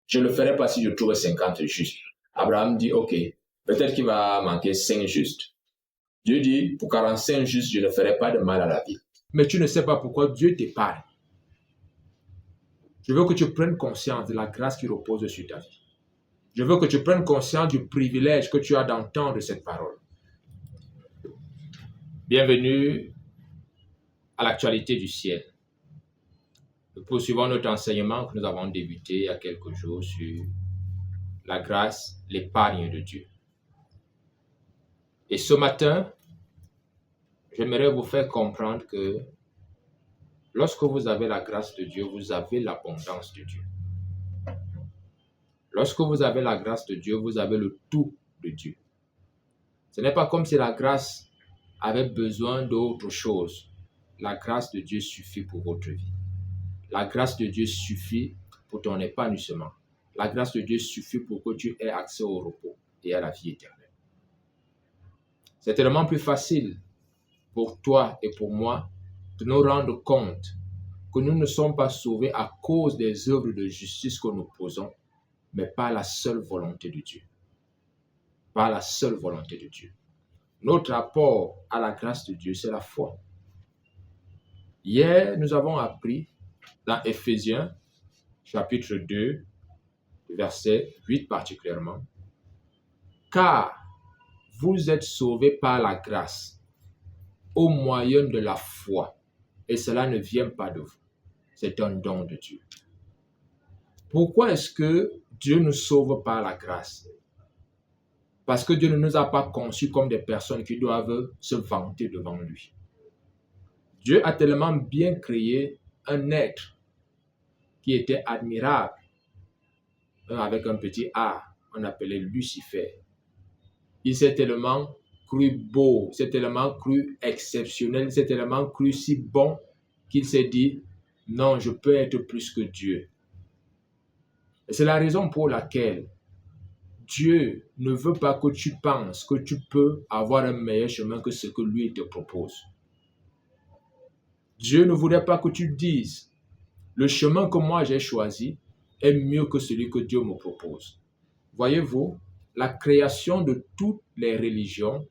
Je ne le ferai pas si je trouve 50 justes. Abraham dit, ok, peut-être qu'il va manquer 5 justes. Dieu dit, pour 45 justes, je ne ferai pas de mal à la vie. Mais tu ne sais pas pourquoi Dieu t'épargne. Je veux que tu prennes conscience de la grâce qui repose sur ta vie. Je veux que tu prennes conscience du privilège que tu as d'entendre cette parole. Bienvenue à l'actualité du ciel. Nous poursuivons notre enseignement que nous avons débuté il y a quelques jours sur la grâce, l'épargne de Dieu. Et ce matin, j'aimerais vous faire comprendre que lorsque vous avez la grâce de Dieu, vous avez l'abondance de Dieu. Lorsque vous avez la grâce de Dieu, vous avez le tout de Dieu. Ce n'est pas comme si la grâce avait besoin d'autre chose. La grâce de Dieu suffit pour votre vie. La grâce de Dieu suffit pour ton épanouissement. La grâce de Dieu suffit pour que tu aies accès au repos et à la vie éternelle. C'est tellement plus facile pour toi et pour moi de nous rendre compte que nous ne sommes pas sauvés à cause des œuvres de justice que nous posons, mais par la seule volonté de Dieu. Par la seule volonté de Dieu. Notre apport à la grâce de Dieu, c'est la foi. Hier, nous avons appris dans Éphésiens, chapitre 2, verset 8 particulièrement, « Car vous êtes sauvés par la grâce, au moyen de la foi, et cela ne vient pas de vous. C'est un don de Dieu. » Pourquoi est-ce que Dieu nous sauve par la grâce? Parce que Dieu ne nous a pas conçus comme des personnes qui doivent se vanter devant lui. Dieu a tellement bien créé un être qui était admirable, avec un petit A, on appelait Lucifer. Il s'est tellement cru beau, s'est tellement cru exceptionnel, s'est tellement cru si bon qu'il s'est dit, non, je peux être plus que Dieu. Et c'est la raison pour laquelle Dieu ne veut pas que tu penses que tu peux avoir un meilleur chemin que ce que lui te propose. Dieu ne voudrait pas que tu dises, le chemin que moi j'ai choisi est mieux que celui que Dieu me propose. Voyez-vous, la création de toutes les religions,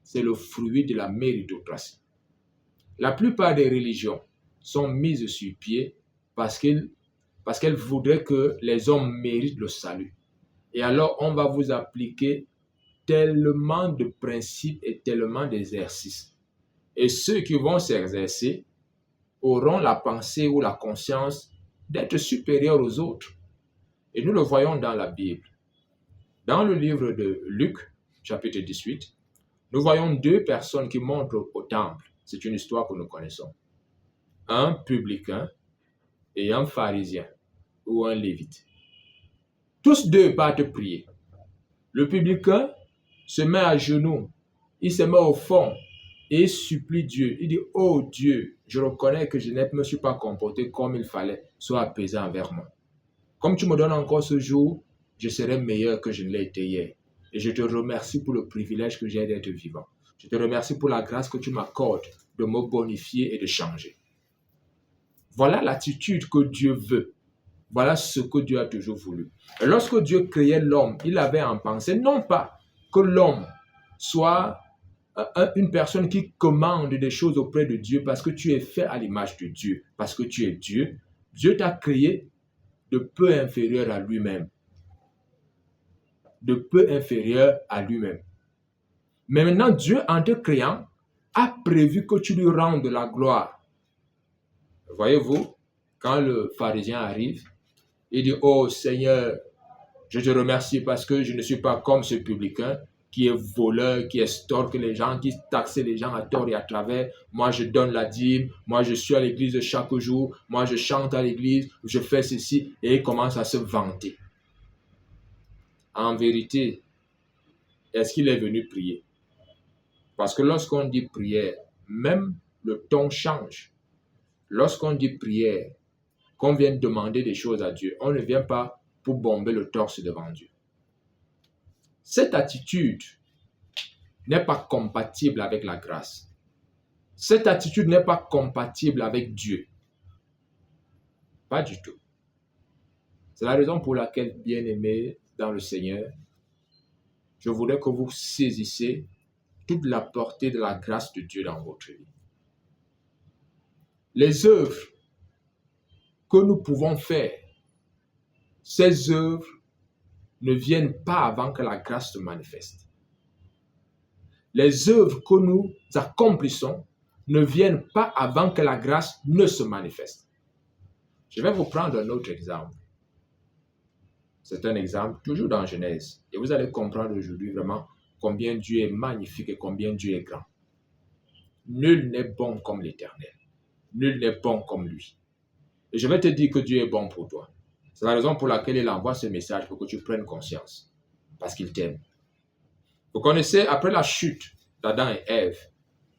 c'est le fruit de la méritocratie. La plupart des religions sont mises sur pied parce qu'elles voudraient que les hommes méritent le salut. Et alors, on va vous appliquer tellement de principes et tellement d'exercices. Et ceux qui vont s'exercer auront la pensée ou la conscience d'être supérieurs aux autres. Et nous le voyons dans la Bible. Dans le livre de Luc, chapitre 18, nous voyons deux personnes qui montrent au temple. C'est une histoire que nous connaissons. Un publicain et un pharisien ou un lévite. Tous deux partent prier. Le publicain se met à genoux, il se met au fond et il supplie Dieu. Il dit, oh Dieu, je reconnais que je ne me suis pas comporté comme il fallait, sois apaisant envers moi. Comme tu me donnes encore ce jour, je serai meilleur que je ne l'ai été hier. Et je te remercie pour le privilège que j'ai d'être vivant. Je te remercie pour la grâce que tu m'accordes de me bonifier et de changer. Voilà l'attitude que Dieu veut. Voilà ce que Dieu a toujours voulu. Et lorsque Dieu créait l'homme, il avait en pensée non pas que l'homme soit une personne qui commande des choses auprès de Dieu parce que tu es fait à l'image de Dieu, parce que tu es Dieu. Dieu t'a créé de peu inférieur à lui-même. De peu inférieur à lui-même. Mais maintenant, Dieu, en te créant, a prévu que tu lui rendes la gloire. Voyez-vous, quand le pharisien arrive, il dit, oh Seigneur, je te remercie parce que je ne suis pas comme ce publicain qui est voleur, qui estorque les gens, qui taxe les gens à tort et à travers. Moi, je donne la dîme, moi, je suis à l'église chaque jour, moi, je chante à l'église, je fais ceci, et il commence à se vanter. En vérité, est-ce qu'il est venu prier? Parce que lorsqu'on dit prière, même le ton change. Lorsqu'on dit prière, qu'on vient demander des choses à Dieu, on ne vient pas pour bomber le torse devant Dieu. Cette attitude n'est pas compatible avec la grâce. Cette attitude n'est pas compatible avec Dieu. Pas du tout. C'est la raison pour laquelle, bien-aimés dans le Seigneur, je voudrais que vous saisissiez toute la portée de la grâce de Dieu dans votre vie. Les œuvres que nous pouvons faire, ces œuvres ne viennent pas avant que la grâce se manifeste. Les œuvres que nous accomplissons ne viennent pas avant que la grâce ne se manifeste. Je vais vous prendre un autre exemple. C'est un exemple toujours dans Genèse. Et vous allez comprendre aujourd'hui vraiment combien Dieu est magnifique et combien Dieu est grand. Nul n'est bon comme l'Éternel. Nul n'est bon comme lui. Et je vais te dire que Dieu est bon pour toi. C'est la raison pour laquelle il envoie ce message pour que tu prennes conscience. Parce qu'il t'aime. Vous connaissez, après la chute d'Adam et Ève,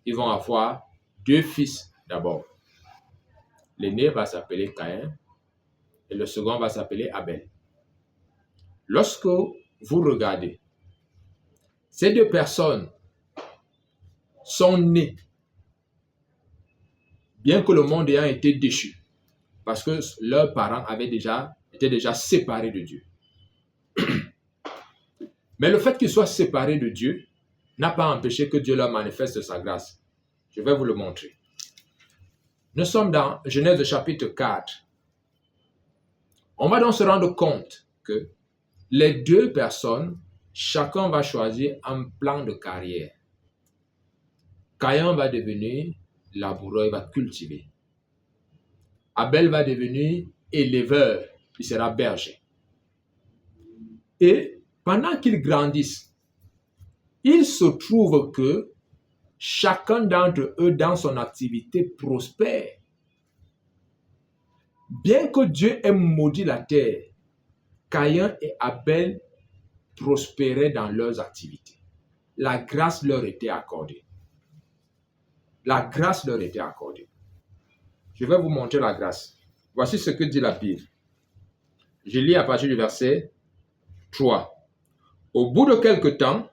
ils vont avoir deux fils d'abord. L'aîné va s'appeler Caïn et le second va s'appeler Abel. Lorsque vous regardez, ces deux personnes sont nées, bien que le monde ait été déchu, parce que leurs parents étaient déjà séparés de Dieu. Mais le fait qu'ils soient séparés de Dieu n'a pas empêché que Dieu leur manifeste sa grâce. Je vais vous le montrer. Nous sommes dans Genèse chapitre 4. On va donc se rendre compte que les deux personnes, chacun va choisir un plan de carrière. Caïn va devenir laboureur, il va cultiver. Abel va devenir éleveur, il sera berger. Et pendant qu'ils grandissent, il se trouve que chacun d'entre eux, dans son activité, prospère. Bien que Dieu ait maudit la terre, Caïn et Abel prospéraient dans leurs activités. La grâce leur était accordée. La grâce leur était accordée. Je vais vous montrer la grâce. Voici ce que dit la Bible. Je lis à partir du verset 3. Au bout de quelque temps,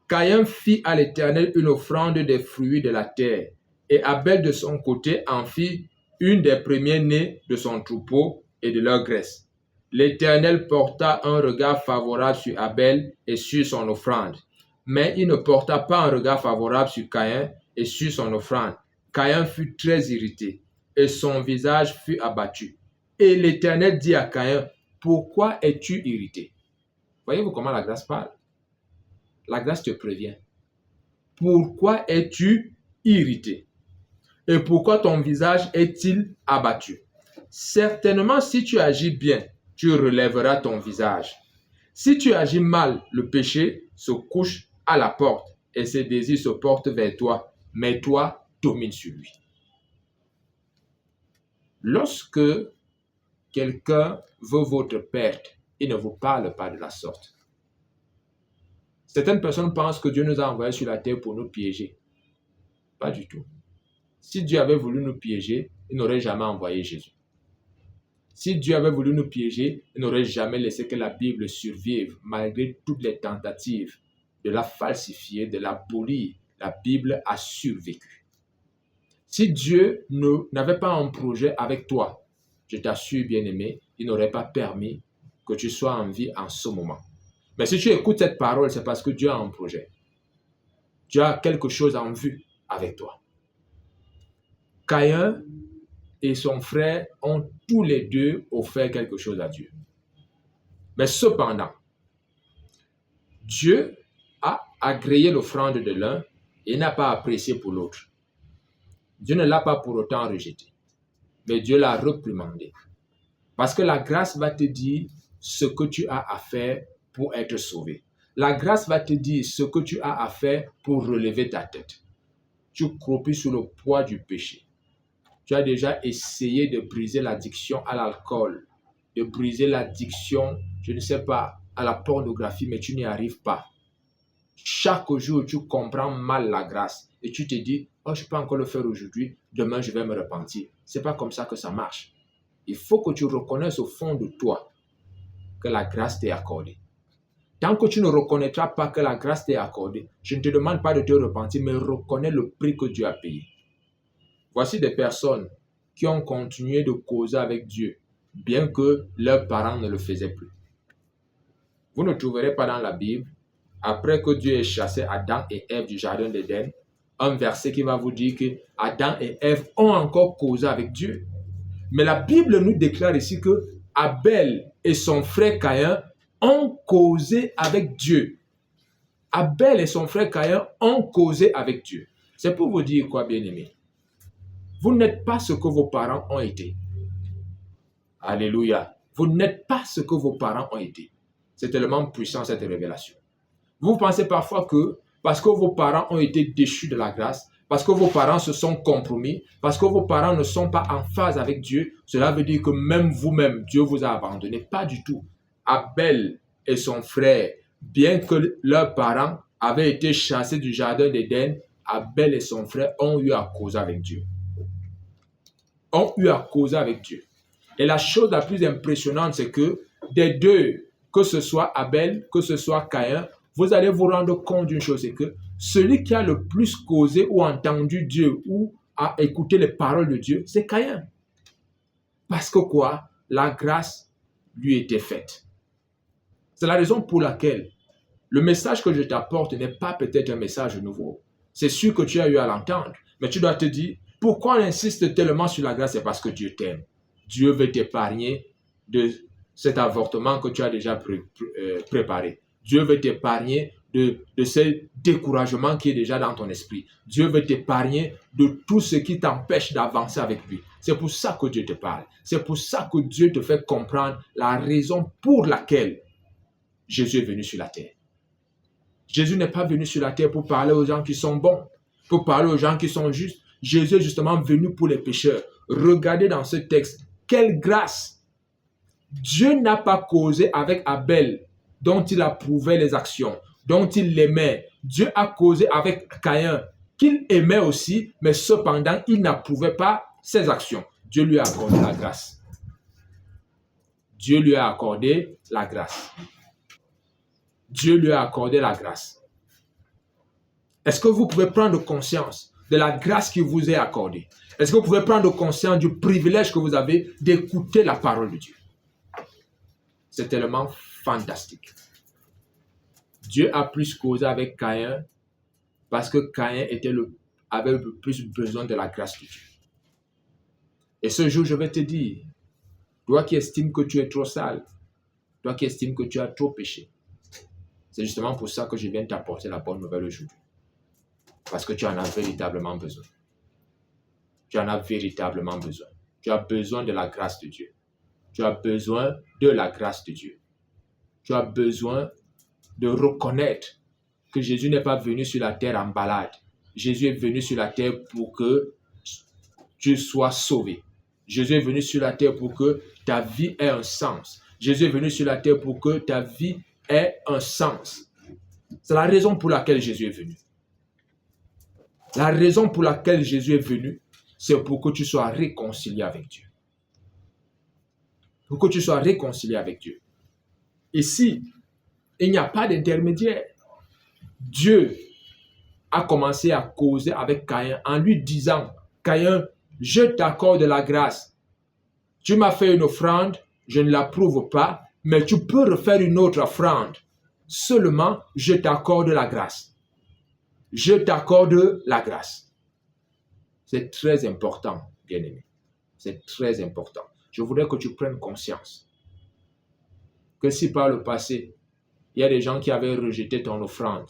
Caïn fit à l'Éternel une offrande des fruits de la terre, et Abel de son côté en fit une des premiers-nés de son troupeau et de leur graisse. L'Éternel porta un regard favorable sur Abel et sur son offrande, mais il ne porta pas un regard favorable sur Caïn et sur son offrande. Caïn fut très irrité, et son visage fut abattu. Et l'Éternel dit à Caïn, « Pourquoi es-tu irrité ?» Voyez-vous comment la grâce parle? La grâce te prévient. Pourquoi es-tu irrité? Et pourquoi ton visage est-il abattu? Certainement, si tu agis bien, tu relèveras ton visage. Si tu agis mal, le péché se couche à la porte et ses désirs se portent vers toi, mais toi, domine sur lui. Lorsque quelqu'un veut votre perte, il ne vous parle pas de la sorte. Certaines personnes pensent que Dieu nous a envoyés sur la terre pour nous piéger. Pas du tout. Si Dieu avait voulu nous piéger, il n'aurait jamais envoyé Jésus. Si Dieu avait voulu nous piéger, il n'aurait jamais laissé que la Bible survive, malgré toutes les tentatives de la falsifier, de la polir. La Bible a survécu. Si Dieu n'avait pas un projet avec toi, je t'assure, bien-aimé, il n'aurait pas permis que tu sois en vie en ce moment. Mais si tu écoutes cette parole, c'est parce que Dieu a un projet. Dieu a quelque chose en vue avec toi. Caïn et son frère ont tous les deux offert quelque chose à Dieu. Mais cependant, Dieu a agréé l'offrande de l'un et n'a pas apprécié pour l'autre. Dieu ne l'a pas pour autant rejeté, mais Dieu l'a reprimandé. Parce que la grâce va te dire ce que tu as à faire pour être sauvé. La grâce va te dire ce que tu as à faire pour relever ta tête. Tu croupis sous le poids du péché. Tu as déjà essayé de briser l'addiction à l'alcool, de briser l'addiction, je ne sais pas, à la pornographie, mais tu n'y arrives pas. Chaque jour, tu comprends mal la grâce et tu te dis, oh, je peux encore le faire aujourd'hui, demain je vais me repentir. Ce n'est pas comme ça que ça marche. Il faut que tu reconnaisses au fond de toi que la grâce t'est accordée. Tant que tu ne reconnaîtras pas que la grâce t'est accordée, je ne te demande pas de te repentir, mais reconnais le prix que Dieu a payé. Voici des personnes qui ont continué de causer avec Dieu bien que leurs parents ne le faisaient plus. Vous ne trouverez pas dans la Bible, après que Dieu ait chassé Adam et Ève du jardin d'Éden, un verset qui va vous dire que Adam et Ève ont encore causé avec Dieu. Mais la Bible nous déclare ici que Abel et son frère Caïn ont causé avec Dieu. Abel et son frère Caïn ont causé avec Dieu. C'est pour vous dire quoi, bien-aimés? Vous n'êtes pas ce que vos parents ont été. Alléluia. Vous n'êtes pas ce que vos parents ont été. C'est tellement puissant cette révélation. Vous pensez parfois que parce que vos parents ont été déchus de la grâce, parce que vos parents se sont compromis, parce que vos parents ne sont pas en phase avec Dieu, cela veut dire que même vous-même, Dieu vous a abandonné. Pas du tout. Abel et son frère, bien que leurs parents avaient été chassés du jardin d'Éden, Abel et son frère ont eu à causer avec Dieu. Ont eu à causer avec Dieu. Et la chose la plus impressionnante, c'est que des deux, que ce soit Abel, que ce soit Caïn, vous allez vous rendre compte d'une chose, c'est que celui qui a le plus causé ou entendu Dieu ou a écouté les paroles de Dieu, c'est Caïn. Parce que quoi? La grâce lui était faite. C'est la raison pour laquelle le message que je t'apporte n'est pas peut-être un message nouveau. C'est sûr que tu as eu à l'entendre, mais tu dois te dire, pourquoi on insiste tellement sur la grâce? C'est parce que Dieu t'aime. Dieu veut t'épargner de cet avortement que tu as déjà préparé. Dieu veut t'épargner de ce découragement qui est déjà dans ton esprit. Dieu veut t'épargner de tout ce qui t'empêche d'avancer avec lui. C'est pour ça que Dieu te parle. C'est pour ça que Dieu te fait comprendre la raison pour laquelle Jésus est venu sur la terre. Jésus n'est pas venu sur la terre pour parler aux gens qui sont bons, pour parler aux gens qui sont justes. Jésus est justement venu pour les pécheurs. Regardez dans ce texte, quelle grâce! Dieu n'a pas causé avec Abel, dont il approuvait les actions, dont il l'aimait. Dieu a causé avec Caïn, qu'il aimait aussi, mais cependant, il n'approuvait pas ses actions. Dieu lui a accordé la grâce. Dieu lui a accordé la grâce. Dieu lui a accordé la grâce. Est-ce que vous pouvez prendre conscience de la grâce qui vous est accordée? Est-ce que vous pouvez prendre conscience du privilège que vous avez d'écouter la parole de Dieu? C'est tellement fantastique. Dieu a plus causé avec Caïn parce que Caïn avait le plus besoin de la grâce de Dieu. Et ce jour, je vais te dire, toi qui estimes que tu es trop sale, toi qui estimes que tu as trop péché, c'est justement pour ça que je viens t'apporter la bonne nouvelle aujourd'hui. Parce que tu en as véritablement besoin. Tu en as véritablement besoin. Tu as besoin de la grâce de Dieu. Tu as besoin de la grâce de Dieu. Tu as besoin de reconnaître que Jésus n'est pas venu sur la terre en balade. Jésus est venu sur la terre pour que tu sois sauvé. Jésus est venu sur la terre pour que ta vie ait un sens. Jésus est venu sur la terre pour que ta vie ait un sens. C'est la raison pour laquelle Jésus est venu. La raison pour laquelle Jésus est venu, c'est pour que tu sois réconcilié avec Dieu. Pour que tu sois réconcilié avec Dieu. Ici, il n'y a pas d'intermédiaire. Dieu a commencé à causer avec Caïn en lui disant, Caïn, je t'accorde la grâce. Tu m'as fait une offrande, je ne l'approuve pas, mais tu peux refaire une autre offrande. Seulement, je t'accorde la grâce. Je t'accorde la grâce. C'est très important, bien-aimé. C'est très important. Je voudrais que tu prennes conscience que si par le passé, il y a des gens qui avaient rejeté ton offrande,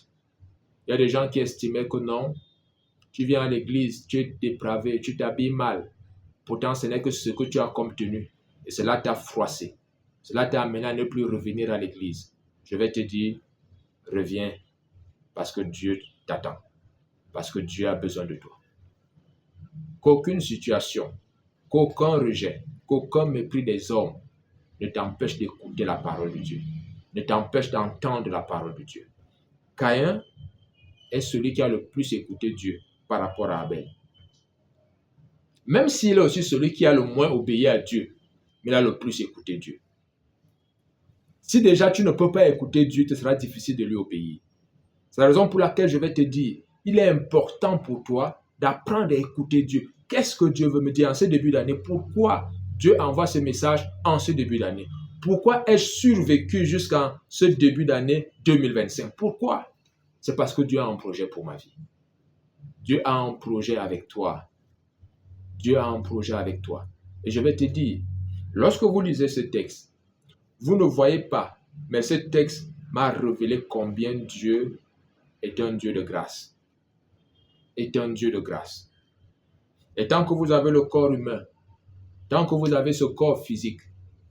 il y a des gens qui estimaient que non, tu viens à l'église, tu es dépravé, tu t'habilles mal. Pourtant, ce n'est que ce que tu as comme tenue. Et cela t'a froissé. Cela t'a amené à ne plus revenir à l'église. Je vais te dire, reviens parce que Dieu t'attend. Parce que Dieu a besoin de toi. Qu'aucune situation, qu'aucun rejet, qu'aucun mépris des hommes ne t'empêche d'écouter la parole de Dieu. Ne t'empêche d'entendre la parole de Dieu. Caïn est celui qui a le plus écouté Dieu par rapport à Abel. Même s'il est aussi celui qui a le moins obéi à Dieu, mais il a le plus écouté Dieu. Si déjà tu ne peux pas écouter Dieu, il te sera difficile de lui obéir. C'est la raison pour laquelle je vais te dire, il est important pour toi d'apprendre à écouter Dieu. Qu'est-ce que Dieu veut me dire en ce début d'année? Pourquoi Dieu envoie ce message en ce début d'année? Pourquoi ai-je survécu jusqu'à ce début d'année 2025? Pourquoi? C'est parce que Dieu a un projet pour ma vie. Dieu a un projet avec toi. Dieu a un projet avec toi. Et je vais te dire, lorsque vous lisez ce texte, vous ne voyez pas, mais ce texte m'a révélé combien Dieu est un Dieu de grâce. Est un Dieu de grâce. Et tant que vous avez le corps humain, tant que vous avez ce corps physique,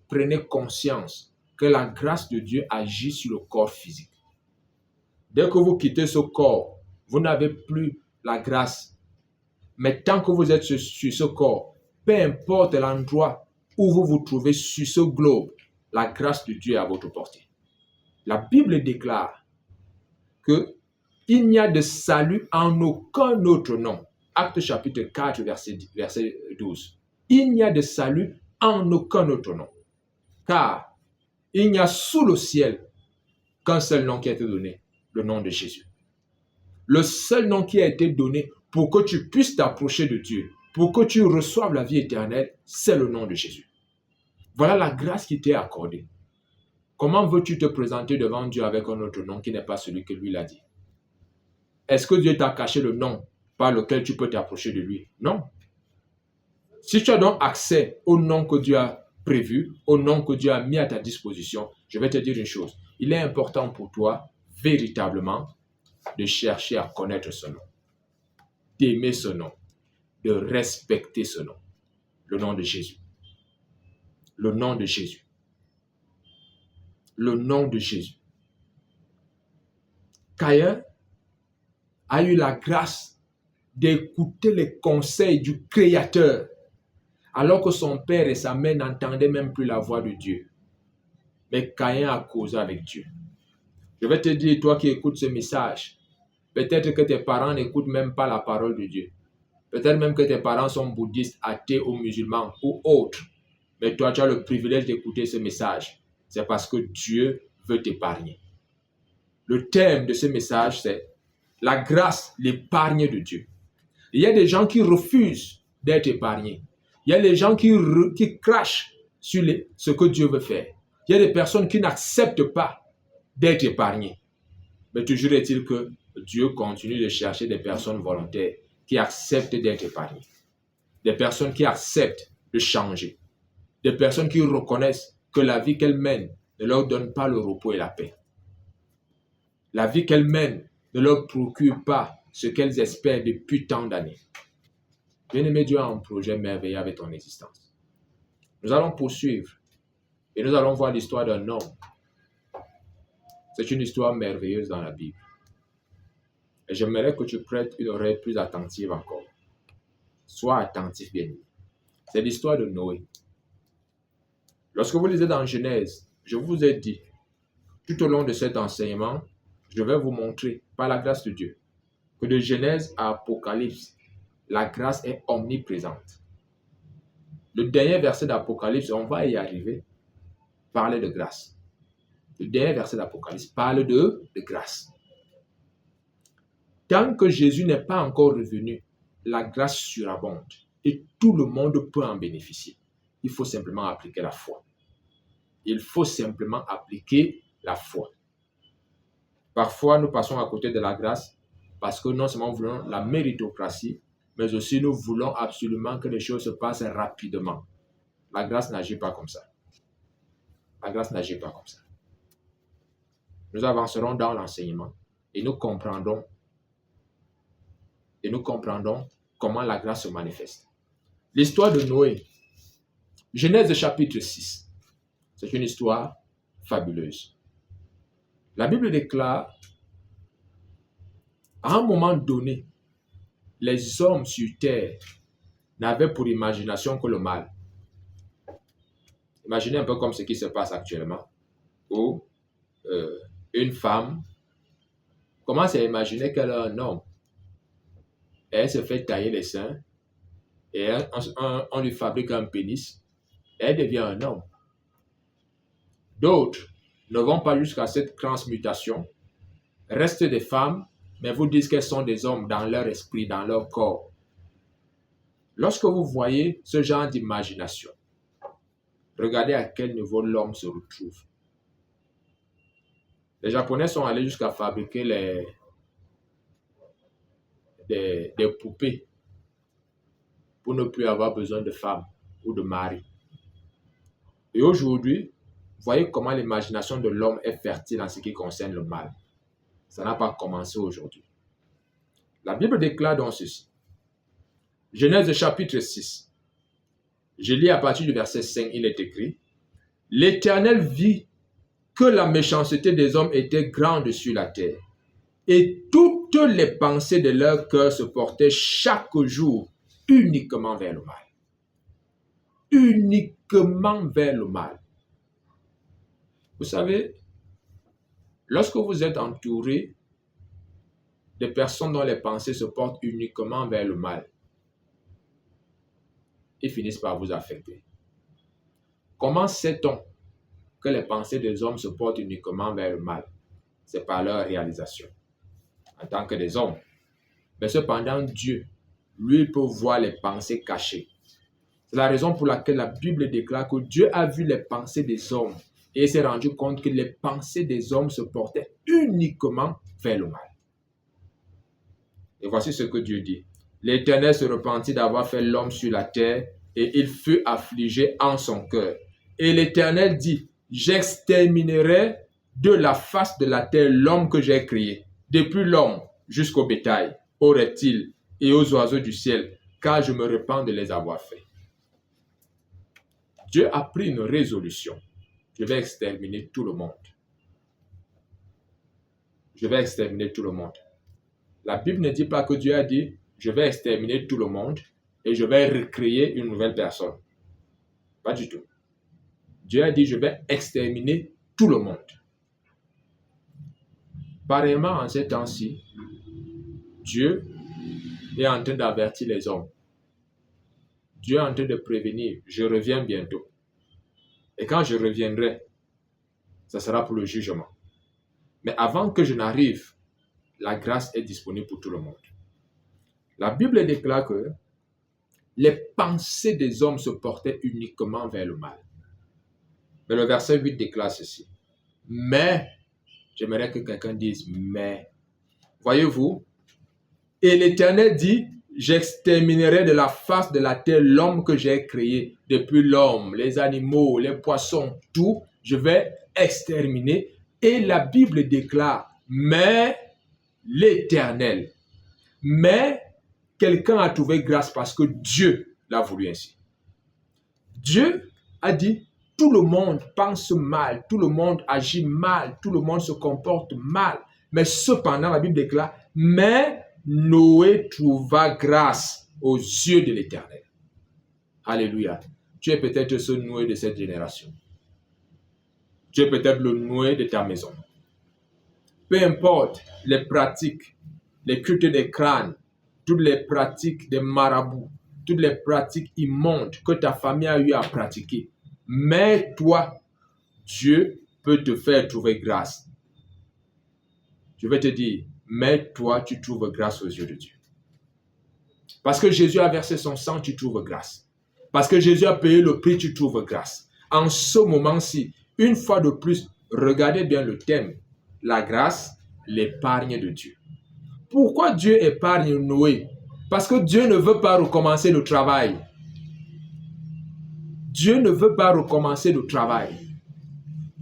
prenez conscience que la grâce de Dieu agit sur le corps physique. Dès que vous quittez ce corps, vous n'avez plus la grâce. Mais tant que vous êtes sur ce corps, peu importe l'endroit où vous vous trouvez sur ce globe, la grâce de Dieu est à votre portée. La Bible déclare que il n'y a de salut en aucun autre nom. Acte chapitre 4, verset 12. Il n'y a de salut en aucun autre nom. Car il n'y a sous le ciel qu'un seul nom qui a été donné, le nom de Jésus. Le seul nom qui a été donné pour que tu puisses t'approcher de Dieu, pour que tu reçoives la vie éternelle, c'est le nom de Jésus. Voilà la grâce qui t'est accordée. Comment veux-tu te présenter devant Dieu avec un autre nom qui n'est pas celui que lui l'a dit? Est-ce que Dieu t'a caché le nom par lequel tu peux t'approcher de lui? Non. Si tu as donc accès au nom que Dieu a prévu, au nom que Dieu a mis à ta disposition, je vais te dire une chose. Il est important pour toi, véritablement, de chercher à connaître ce nom, d'aimer ce nom, de respecter ce nom, le nom de Jésus. Le nom de Jésus. Le nom de Jésus. Caïn a eu la grâce d'écouter les conseils du Créateur, alors que son père et sa mère n'entendaient même plus la voix de Dieu. Mais Caïn a causé avec Dieu. Je vais te dire, toi qui écoutes ce message, peut-être que tes parents n'écoutent même pas la parole de Dieu. Peut-être même que tes parents sont bouddhistes, athées ou musulmans ou autres. Mais toi, tu as le privilège d'écouter ce message. C'est parce que Dieu veut t'épargner. Le thème de ce message, c'est la grâce, l'épargne de Dieu. Il y a des gens qui refusent d'être épargnés. Il y a des gens qui crachent sur ce que Dieu veut faire. Il y a des personnes qui n'acceptent pas d'être épargnées. Mais toujours est-il que Dieu continue de chercher des personnes volontaires qui acceptent d'être épargnées. Des personnes qui acceptent de changer. Des personnes qui reconnaissent que la vie qu'elles mènent ne leur donne pas le repos et la paix. La vie qu'elles mènent ne leur procure pas ce qu'elles espèrent depuis tant d'années. Bien-aimé, Dieu a un projet merveilleux avec ton existence. Nous allons poursuivre et nous allons voir l'histoire d'un homme. C'est une histoire merveilleuse dans la Bible. Et j'aimerais que tu prêtes une oreille plus attentive encore. Sois attentif, bien-aimé. C'est l'histoire de Noé. Lorsque vous lisez dans Genèse, je vous ai dit, tout au long de cet enseignement, je vais vous montrer, par la grâce de Dieu, que de Genèse à Apocalypse, la grâce est omniprésente. Le dernier verset d'Apocalypse, on va y arriver, parler de grâce. Le dernier verset d'Apocalypse parle de grâce. Tant que Jésus n'est pas encore revenu, la grâce surabonde et tout le monde peut en bénéficier. Il faut simplement appliquer la foi. Il faut simplement appliquer la foi. Parfois, nous passons à côté de la grâce parce que non seulement nous voulons la méritocratie, mais aussi nous voulons absolument que les choses se passent rapidement. La grâce n'agit pas comme ça. La grâce n'agit pas comme ça. Nous avancerons dans l'enseignement et nous comprendrons comment la grâce se manifeste. L'histoire de Noé, Genèse chapitre 6, c'est une histoire fabuleuse. La Bible déclare, à un moment donné, les hommes sur terre n'avaient pour imagination que le mal. Imaginez un peu comme ce qui se passe actuellement, où une femme commence à imaginer qu'elle a un homme. Et elle se fait tailler les seins, et on lui fabrique un pénis, et elle devient un homme. D'autres ne vont pas jusqu'à cette transmutation, restent des femmes, mais vous disent qu'elles sont des hommes dans leur esprit, dans leur corps. Lorsque vous voyez ce genre d'imagination, regardez à quel niveau l'homme se retrouve. Les Japonais sont allés jusqu'à fabriquer des poupées pour ne plus avoir besoin de femmes ou de maris. Et aujourd'hui, voyez comment l'imagination de l'homme est fertile en ce qui concerne le mal. Ça n'a pas commencé aujourd'hui. La Bible déclare donc ceci. Genèse chapitre 6. Je lis à partir du verset 5, il est écrit. L'Éternel vit que la méchanceté des hommes était grande sur la terre, et toutes les pensées de leur cœur se portaient chaque jour uniquement vers le mal. Uniquement vers le mal. Vous savez, lorsque vous êtes entouré de personnes dont les pensées se portent uniquement vers le mal, ils finissent par vous affecter. Comment sait-on que les pensées des hommes se portent uniquement vers le mal? C'est par leur réalisation, en tant que des hommes. Mais cependant, Dieu, lui, peut voir les pensées cachées. C'est la raison pour laquelle la Bible déclare que Dieu a vu les pensées des hommes et s'est rendu compte que les pensées des hommes se portaient uniquement vers le mal. Et voici ce que Dieu dit. L'Éternel se repentit d'avoir fait l'homme sur la terre et il fut affligé en son cœur. Et l'Éternel dit, j'exterminerai de la face de la terre l'homme que j'ai créé, depuis l'homme jusqu'au bétail, aux reptiles et aux oiseaux du ciel, car je me repens de les avoir faits. Dieu a pris une résolution. Je vais exterminer tout le monde. Je vais exterminer tout le monde. La Bible ne dit pas que Dieu a dit, je vais exterminer tout le monde et je vais recréer une nouvelle personne. Pas du tout. Dieu a dit, je vais exterminer tout le monde. Pareillement, en ces temps-ci, Dieu est en train d'avertir les hommes. Dieu est en train de prévenir, je reviens bientôt. Et quand je reviendrai, ça sera pour le jugement. Mais avant que je n'arrive, la grâce est disponible pour tout le monde. La Bible déclare que les pensées des hommes se portaient uniquement vers le mal. Mais le verset 8 déclare ceci. Mais, j'aimerais que quelqu'un dise, mais, voyez-vous, et l'Éternel dit, j'exterminerai de la face de la terre l'homme que j'ai créé, depuis l'homme, les animaux, les poissons, tout, je vais exterminer. Et la Bible déclare, mais l'Éternel. Mais quelqu'un a trouvé grâce parce que Dieu l'a voulu ainsi. Dieu a dit, tout le monde pense mal, tout le monde agit mal, tout le monde se comporte mal. Mais cependant, la Bible déclare, mais Noé trouva grâce aux yeux de l'Éternel. Alléluia. Tu es peut-être ce Noé de cette génération. Tu es peut-être le Noé de ta maison. Peu importe les pratiques, les cultes des crânes, toutes les pratiques des marabouts, toutes les pratiques immondes que ta famille a eu à pratiquer. Mais toi, Dieu peut te faire trouver grâce. Je vais te dire, mais toi, tu trouves grâce aux yeux de Dieu. Parce que Jésus a versé son sang, tu trouves grâce. Parce que Jésus a payé le prix, tu trouves grâce. En ce moment-ci, une fois de plus, regardez bien le thème. La grâce, l'épargne de Dieu. Pourquoi Dieu épargne Noé? Parce que Dieu ne veut pas recommencer le travail. Dieu ne veut pas recommencer le travail.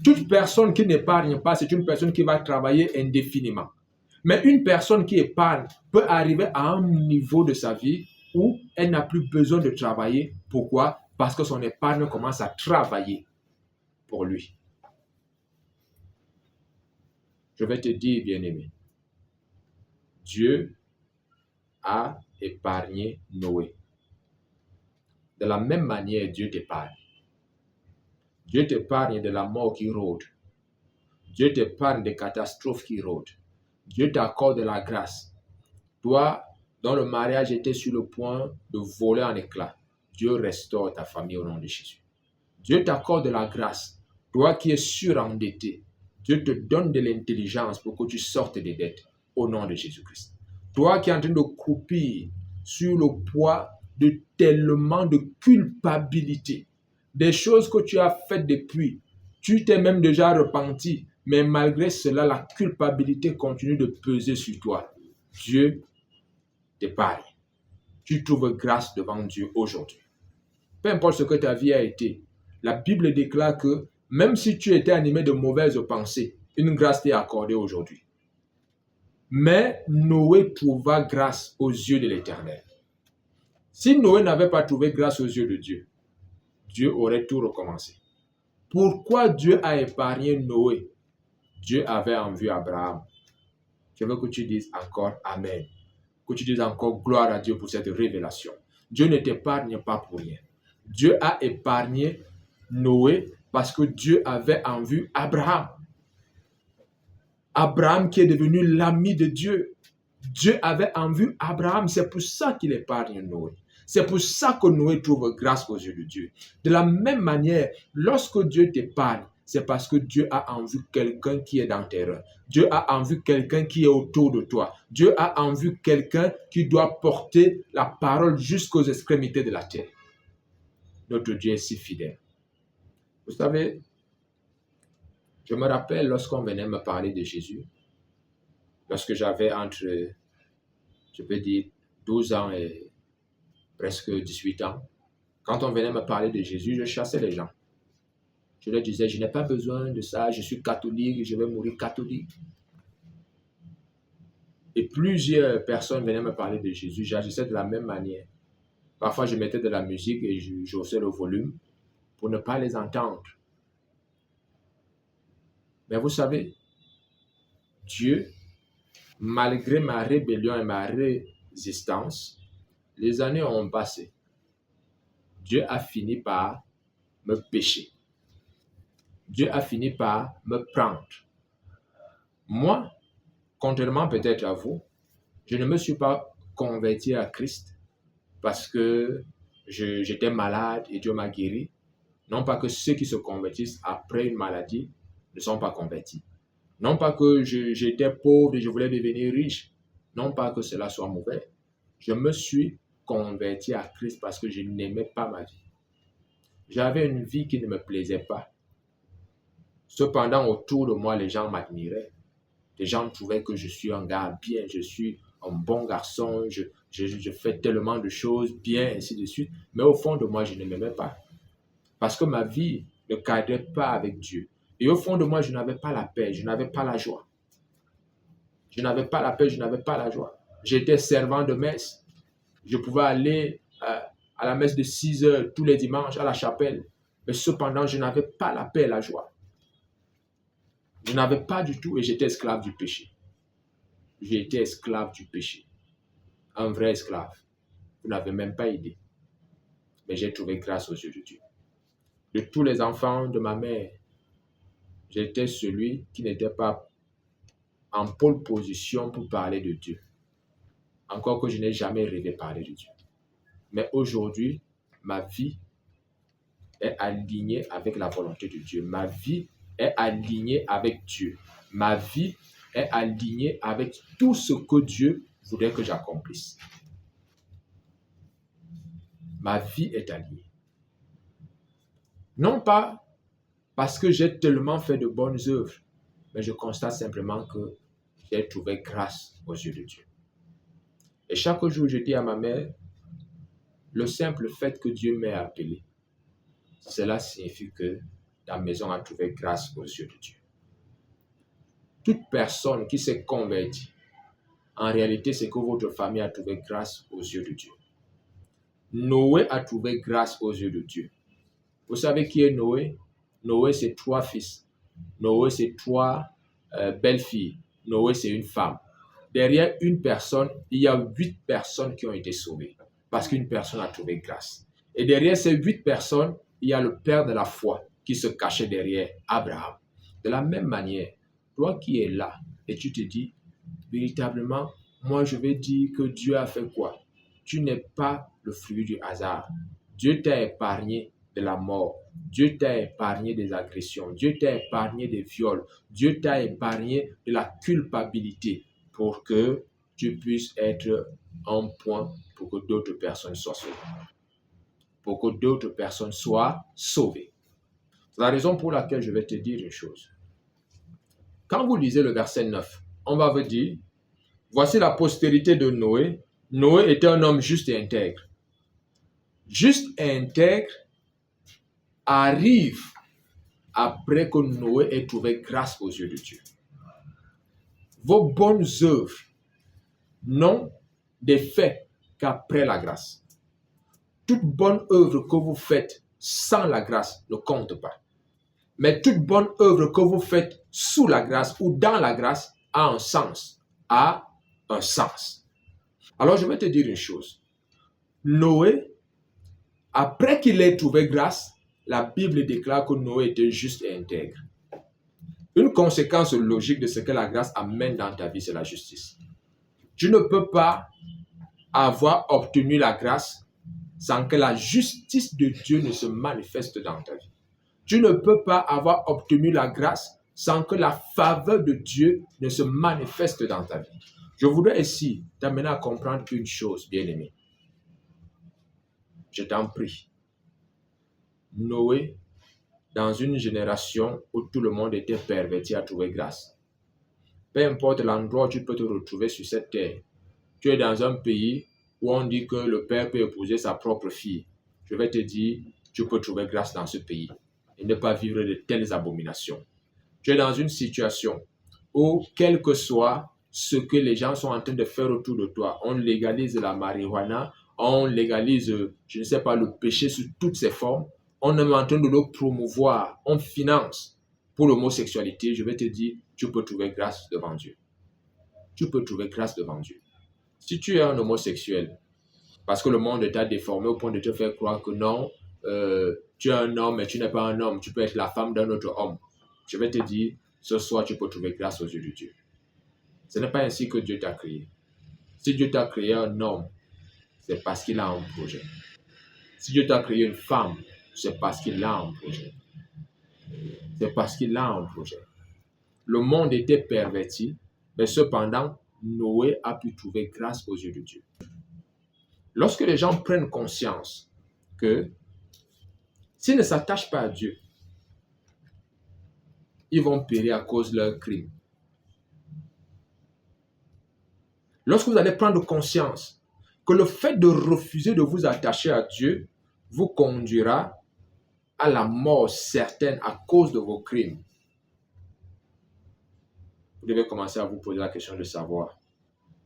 Toute personne qui n'épargne pas, c'est une personne qui va travailler indéfiniment. Mais une personne qui épargne peut arriver à un niveau de sa vie où elle n'a plus besoin de travailler. Pourquoi? Parce que son épargne commence à travailler pour lui. Je vais te dire, bien-aimé, Dieu a épargné Noé. De la même manière, Dieu t'épargne. Dieu t'épargne de la mort qui rôde. Dieu t'épargne des catastrophes qui rôdent. Dieu t'accorde de la grâce. Toi, dont le mariage était sur le point de voler en éclats, Dieu restaure ta famille au nom de Jésus. Dieu t'accorde de la grâce. Toi qui es surendetté, Dieu te donne de l'intelligence pour que tu sortes des dettes au nom de Jésus-Christ. Toi qui es en train de croupir sur le poids de tellement de culpabilité, des choses que tu as faites depuis. Tu t'es même déjà repenti, mais malgré cela, la culpabilité continue de peser sur toi. Dieu t'épargne. Tu trouves grâce devant Dieu aujourd'hui. Peu importe ce que ta vie a été, la Bible déclare que même si tu étais animé de mauvaises pensées, une grâce t'est accordée aujourd'hui. Mais Noé trouva grâce aux yeux de l'Éternel. Si Noé n'avait pas trouvé grâce aux yeux de Dieu, Dieu aurait tout recommencé. Pourquoi Dieu a épargné Noé? Dieu avait en vue Abraham. Je veux que tu dises encore Amen. Que tu dises encore gloire à Dieu pour cette révélation. Dieu ne t'épargne pas pour rien. Dieu a épargné Noé parce que Dieu avait en vue Abraham. Abraham qui est devenu l'ami de Dieu. Dieu avait en vue Abraham. C'est pour ça qu'il épargne Noé. C'est pour ça que Noé trouve grâce aux yeux de Dieu. De la même manière, lorsque Dieu t'épargne, c'est parce que Dieu a en vue quelqu'un qui est dans tes reins. Dieu a en vue quelqu'un qui est autour de toi. Dieu a en vue quelqu'un qui doit porter la parole jusqu'aux extrémités de la terre. Notre Dieu est si fidèle. Vous savez, je me rappelle lorsqu'on venait me parler de Jésus, lorsque j'avais entre, je peux dire, 12 ans et presque 18 ans, quand on venait me parler de Jésus, je chassais les gens. Je leur disais, je n'ai pas besoin de ça, je suis catholique et je vais mourir catholique. Et plusieurs personnes venaient me parler de Jésus, j'agissais de la même manière. Parfois, je mettais de la musique et j'haussais le volume pour ne pas les entendre. Mais vous savez, Dieu, malgré ma rébellion et ma résistance, les années ont passé. Dieu a fini par me pécher. Dieu a fini par me prendre. Moi, contrairement peut-être à vous, je ne me suis pas converti à Christ parce que j'étais malade et Dieu m'a guéri. Non pas que ceux qui se convertissent après une maladie ne sont pas convertis. Non pas que j'étais pauvre et je voulais devenir riche. Non pas que cela soit mauvais. Je me suis converti à Christ parce que je n'aimais pas ma vie. J'avais une vie qui ne me plaisait pas. Cependant, autour de moi, les gens m'admiraient. Les gens trouvaient que je suis un gars bien, je suis un bon garçon, je fais tellement de choses bien, ainsi de suite. Mais au fond de moi, je ne m'aimais pas. Parce que ma vie ne cadrait pas avec Dieu. Et au fond de moi, je n'avais pas la paix, je n'avais pas la joie. Je n'avais pas la paix, je n'avais pas la joie. J'étais servant de messe. Je pouvais aller à la messe de 6 heures tous les dimanches à la chapelle. Mais cependant, je n'avais pas la paix et la joie. Je n'avais pas du tout et j'étais esclave du péché. J'étais esclave du péché. Un vrai esclave. Vous n'avez même pas idée. Mais j'ai trouvé grâce aux yeux de Dieu. De tous les enfants de ma mère, j'étais celui qui n'était pas en pole position pour parler de Dieu. Encore que je n'ai jamais rêvé parler de Dieu. Mais aujourd'hui, ma vie est alignée avec la volonté de Dieu. Ma vie est alignée avec Dieu. Ma vie est alignée avec tout ce que Dieu voudrait que j'accomplisse. Ma vie est alignée. Non pas parce que j'ai tellement fait de bonnes œuvres, mais je constate simplement que j'ai trouvé grâce aux yeux de Dieu. Et chaque jour, je dis à ma mère, le simple fait que Dieu m'ait appelé, cela signifie que ta maison a trouvé grâce aux yeux de Dieu. Toute personne qui s'est convertie, en réalité, c'est que votre famille a trouvé grâce aux yeux de Dieu. Noé a trouvé grâce aux yeux de Dieu. Vous savez qui est Noé? Noé, c'est 3 fils. Noé, c'est 3 belles-filles. Noé, c'est une femme. Derrière une personne, il y a 8 personnes qui ont été sauvées parce qu'une personne a trouvé grâce. Et derrière ces 8 personnes, il y a le père de la foi qui se cachait derrière Abraham. De la même manière, toi qui es là et tu te dis, véritablement, moi je vais dire que Dieu a fait quoi? Tu n'es pas le fruit du hasard. Dieu t'a épargné de la mort. Dieu t'a épargné des agressions. Dieu t'a épargné des viols. Dieu t'a épargné de la culpabilité pour que tu puisses être un point pour que d'autres personnes soient sauvées. pour que d'autres personnes soient sauvées. C'est la raison pour laquelle je vais te dire une chose. Quand vous lisez le verset 9, on va vous dire, voici la postérité de Noé. Noé était un homme juste et intègre. Juste et intègre arrive après que Noé ait trouvé grâce aux yeux de Dieu. Vos bonnes œuvres n'ont d'effet qu'après la grâce. Toute bonne œuvre que vous faites sans la grâce ne compte pas. Mais toute bonne œuvre que vous faites sous la grâce ou dans la grâce a un sens. A un sens. Alors je vais te dire une chose. Noé, après qu'il ait trouvé grâce, la Bible déclare que Noé était juste et intègre. Une conséquence logique de ce que la grâce amène dans ta vie, c'est la justice. Tu ne peux pas avoir obtenu la grâce sans que la justice de Dieu ne se manifeste dans ta vie. Tu ne peux pas avoir obtenu la grâce sans que la faveur de Dieu ne se manifeste dans ta vie. Je voudrais ici t'amener à comprendre une chose, bien-aimé. Je t'en prie. Noé, dans une génération où tout le monde était perverti, a trouvé grâce. Peu importe l'endroit où tu peux te retrouver sur cette terre, tu es dans un pays où on dit que le père peut épouser sa propre fille. Je vais te dire, tu peux trouver grâce dans ce pays et ne pas vivre de telles abominations. Tu es dans une situation où, quel que soit ce que les gens sont en train de faire autour de toi, on légalise la marijuana, on légalise, je ne sais pas, le péché sous toutes ses formes, on est en train de le promouvoir, on finance pour l'homosexualité. Je vais te dire, tu peux trouver grâce devant Dieu. Tu peux trouver grâce devant Dieu. Si tu es un homosexuel, parce que le monde t'a déformé au point de te faire croire que non, tu es un homme mais tu n'es pas un homme, tu peux être la femme d'un autre homme. Je vais te dire, ce soir tu peux trouver grâce aux yeux de Dieu. Ce n'est pas ainsi que Dieu t'a créé. Si Dieu t'a créé un homme, c'est parce qu'il a un projet. Si Dieu t'a créé une femme, c'est parce qu'il a un projet. C'est parce qu'il a un projet. Le monde était perverti, mais cependant, Noé a pu trouver grâce aux yeux de Dieu. Lorsque les gens prennent conscience que s'ils ne s'attachent pas à Dieu, ils vont périr à cause de leurs crimes. Lorsque vous allez prendre conscience que le fait de refuser de vous attacher à Dieu vous conduira à la mort certaine à cause de vos crimes, vous devez commencer à vous poser la question de savoir,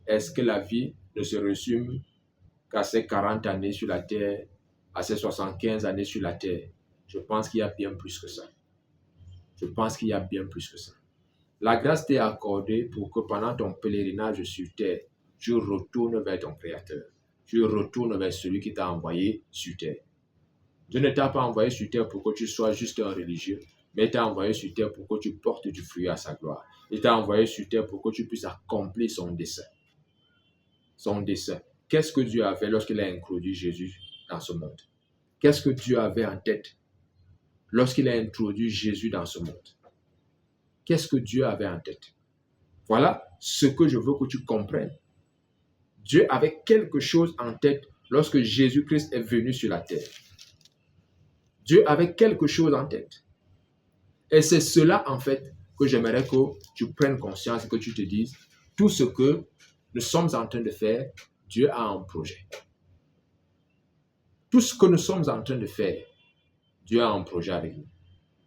est-ce que la vie ne se résume qu'à ces 40 années sur la terre, à ces 75 années sur la terre? Je pense qu'il y a bien plus que ça. Je pense qu'il y a bien plus que ça. La grâce t'est accordée pour que pendant ton pèlerinage sur terre, tu retournes vers ton Créateur. Tu retournes vers celui qui t'a envoyé sur terre. Dieu ne t'a pas envoyé sur terre pour que tu sois juste un religieux, mais il t'a envoyé sur terre pour que tu portes du fruit à sa gloire. Il t'a envoyé sur terre pour que tu puisses accomplir son dessein. Son dessein. Qu'est-ce que Dieu avait lorsqu'il a introduit Jésus dans ce monde? Qu'est-ce que Dieu avait en tête lorsqu'il a introduit Jésus dans ce monde? Qu'est-ce que Dieu avait en tête? Voilà ce que je veux que tu comprennes. Dieu avait quelque chose en tête lorsque Jésus-Christ est venu sur la terre. Dieu avait quelque chose en tête. Et c'est cela, en fait, que j'aimerais que tu prennes conscience et que tu te dises, tout ce que nous sommes en train de faire, Dieu a un projet. Tout ce que nous sommes en train de faire, Dieu a un projet avec nous.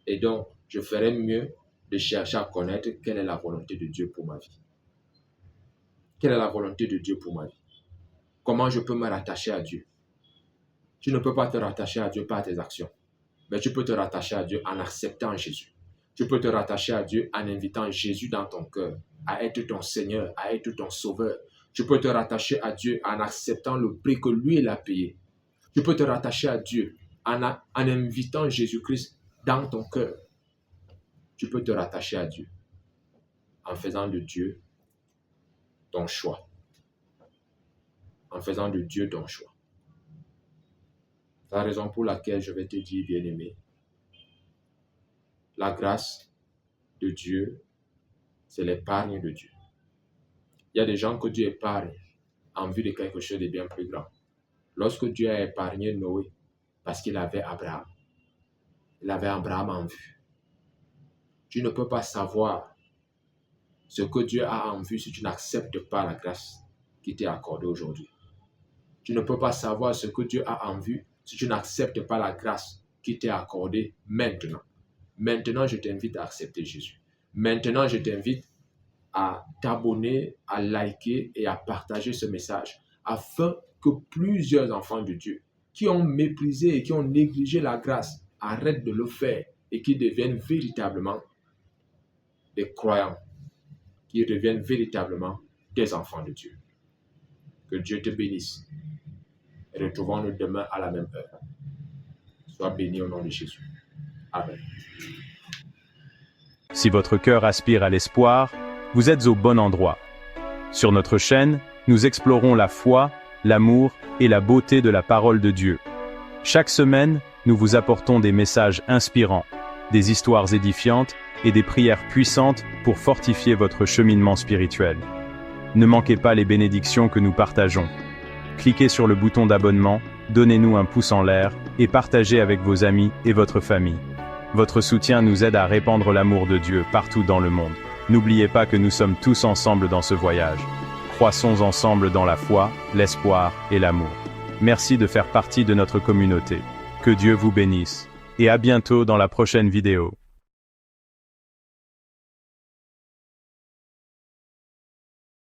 Et donc, je ferais mieux de chercher à connaître quelle est la volonté de Dieu pour ma vie. Quelle est la volonté de Dieu pour ma vie? Comment je peux me rattacher à Dieu? Tu ne peux pas te rattacher à Dieu par tes actions, mais tu peux te rattacher à Dieu en acceptant Jésus. Tu peux te rattacher à Dieu en invitant Jésus dans ton cœur, à être ton Seigneur, à être ton Sauveur. Tu peux te rattacher à Dieu en acceptant le prix que lui, il a payé. Tu peux te rattacher à Dieu en invitant Jésus-Christ dans ton cœur. Tu peux te rattacher à Dieu en faisant de Dieu ton choix. En faisant de Dieu ton choix. C'est la raison pour laquelle je vais te dire, bien-aimé, la grâce de Dieu, c'est l'épargne de Dieu. Il y a des gens que Dieu épargne en vue de quelque chose de bien plus grand. Lorsque Dieu a épargné Noé, Parce qu'il avait Abraham. Il avait Abraham en vue. Tu ne peux pas savoir ce que Dieu a en vue si tu n'acceptes pas la grâce qui t'est accordée aujourd'hui. Tu ne peux pas savoir ce que Dieu a en vue si tu n'acceptes pas la grâce qui t'est accordée maintenant. Maintenant, je t'invite à accepter Jésus. Maintenant, je t'invite à t'abonner, à liker et à partager ce message afin que plusieurs enfants de Dieu qui ont méprisé et qui ont négligé la grâce arrêtent de le faire et qui deviennent véritablement des croyants, qui deviennent véritablement des enfants de Dieu. Que Dieu te bénisse. Et retrouvons-nous demain à la même heure. Sois béni au nom de Jésus. Amen. Si votre cœur aspire à l'espoir, vous êtes au bon endroit. Sur notre chaîne, nous explorons la foi, l'amour et la beauté de la parole de Dieu. Chaque semaine, nous vous apportons des messages inspirants, des histoires édifiantes et des prières puissantes pour fortifier votre cheminement spirituel. Ne manquez pas les bénédictions que nous partageons. Cliquez sur le bouton d'abonnement, donnez-nous un pouce en l'air et partagez avec vos amis et votre famille. Votre soutien nous aide à répandre l'amour de Dieu partout dans le monde. N'oubliez pas que nous sommes tous ensemble dans ce voyage. Croissons ensemble dans la foi, l'espoir et l'amour. Merci de faire partie de notre communauté. Que Dieu vous bénisse. Et à bientôt dans la prochaine vidéo.